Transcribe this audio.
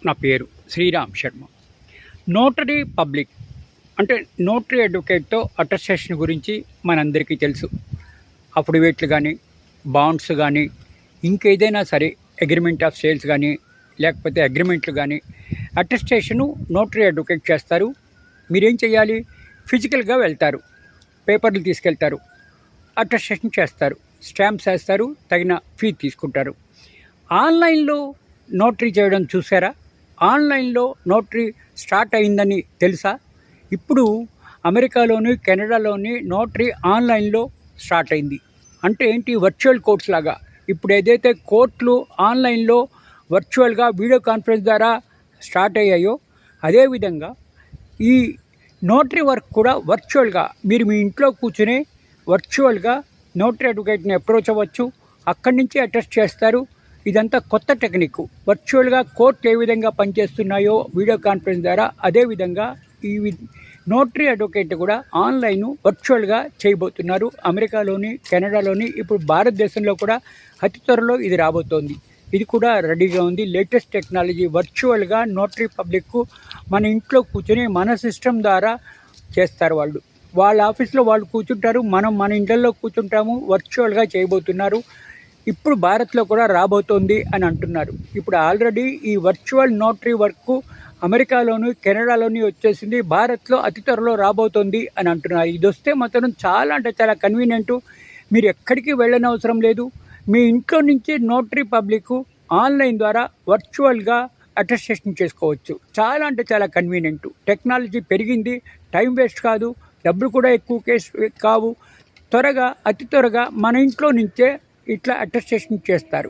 నా పేరు Sriram Sharma. Notary public అంటే నోటరీ అడ్వకేట్తో అటెస్టేషన్ గురించి మనందరికీ తెలుసు. అఫిడవిట్లు కానీ, బాండ్స్ కానీ, ఇంకేదైనా సరే అగ్రిమెంట్ ఆఫ్ సేల్స్ కానీ, లేకపోతే అగ్రిమెంట్లు కానీ అటెస్టేషను నోటరీ అడ్వకేట్ చేస్తారు. మీరేం చేయాలి? ఫిజికల్గా వెళ్తారు, పేపర్లు తీసుకెళ్తారు, అటెస్టేషన్ చేస్తారు, స్టాంప్స్ వేస్తారు, తగిన ఫీ తీసుకుంటారు. ఆన్లైన్లో నోటరీ చేయడం చూసారా? ఆన్లైన్లో నోటరీ స్టార్ట్ అయిందని తెలుసా? ఇప్పుడు అమెరికాలోని, కెనడాలోని నోటరీ ఆన్లైన్లో స్టార్ట్ అయింది. అంటే ఏంటి? వర్చువల్ కోర్ట్స్ లాగా. ఇప్పుడు ఏదైతే కోర్టులు ఆన్లైన్లో వర్చువల్గా వీడియో కాన్ఫరెన్స్ ద్వారా స్టార్ట్ అయ్యాయో, అదేవిధంగా ఈ నోటరీ వర్క్ కూడా వర్చువల్గా మీరు మీ ఇంట్లో కూర్చుని వర్చువల్గా నోటరీ అడ్వకేట్ని అప్రోచ్ అవ్వచ్చు. అక్కడి నుంచి అటెస్ట్ చేస్తారు. ఇదంతా కొత్త టెక్నిక్. వర్చువల్గా కోర్టు ఏ విధంగా పనిచేస్తున్నాయో వీడియో కాన్ఫరెన్స్ ద్వారా, అదేవిధంగా ఈ నోటరీ అడ్వకేట్ కూడా ఆన్లైన్ వర్చువల్గా చేయబోతున్నారు. అమెరికాలోని, కెనడాలోని, ఇప్పుడు భారతదేశంలో కూడా అతి త్వరలో ఇది రాబోతోంది. ఇది కూడా రెడీగా ఉంది. Latest technology. వర్చువల్గా నోటరీ పబ్లిక్ మన ఇంట్లో కూర్చొని మన సిస్టమ్ ద్వారా చేస్తారు. వాళ్ళ ఆఫీస్లో వాళ్ళు కూర్చుంటారు, మనం మన ఇంట్లో కూర్చుంటాము. వర్చువల్గా చేయబోతున్నారు. ఇప్పుడు భారత్లో కూడా రాబోతోంది అని అంటున్నారు. ఇప్పుడు ఆల్రెడీ ఈ వర్చువల్ నోటరీ వర్క్ అమెరికాలోని, కెనడాలోని వచ్చేసింది. భారత్లో అతి త్వరలో రాబోతోంది అని అంటున్నారు. ఇది వస్తే మాత్రం చాలా అంటే చాలా కన్వీనియంటు. మీరు ఎక్కడికి వెళ్ళనవసరం లేదు. మీ ఇంట్లో నుంచే నోటరీ పబ్లిక్ ఆన్లైన్ ద్వారా వర్చువల్గా అటెస్టేషన్ చేసుకోవచ్చు. చాలా అంటే చాలా కన్వీనియంటు. టెక్నాలజీ పెరిగింది, టైం వేస్ట్ కాదు, డబ్బులు కూడా ఎక్కువ కావు. అతి త్వరగా మన ఇంట్లో నుంచే ఇట్లా అటెస్టేషన్ చేస్తారు.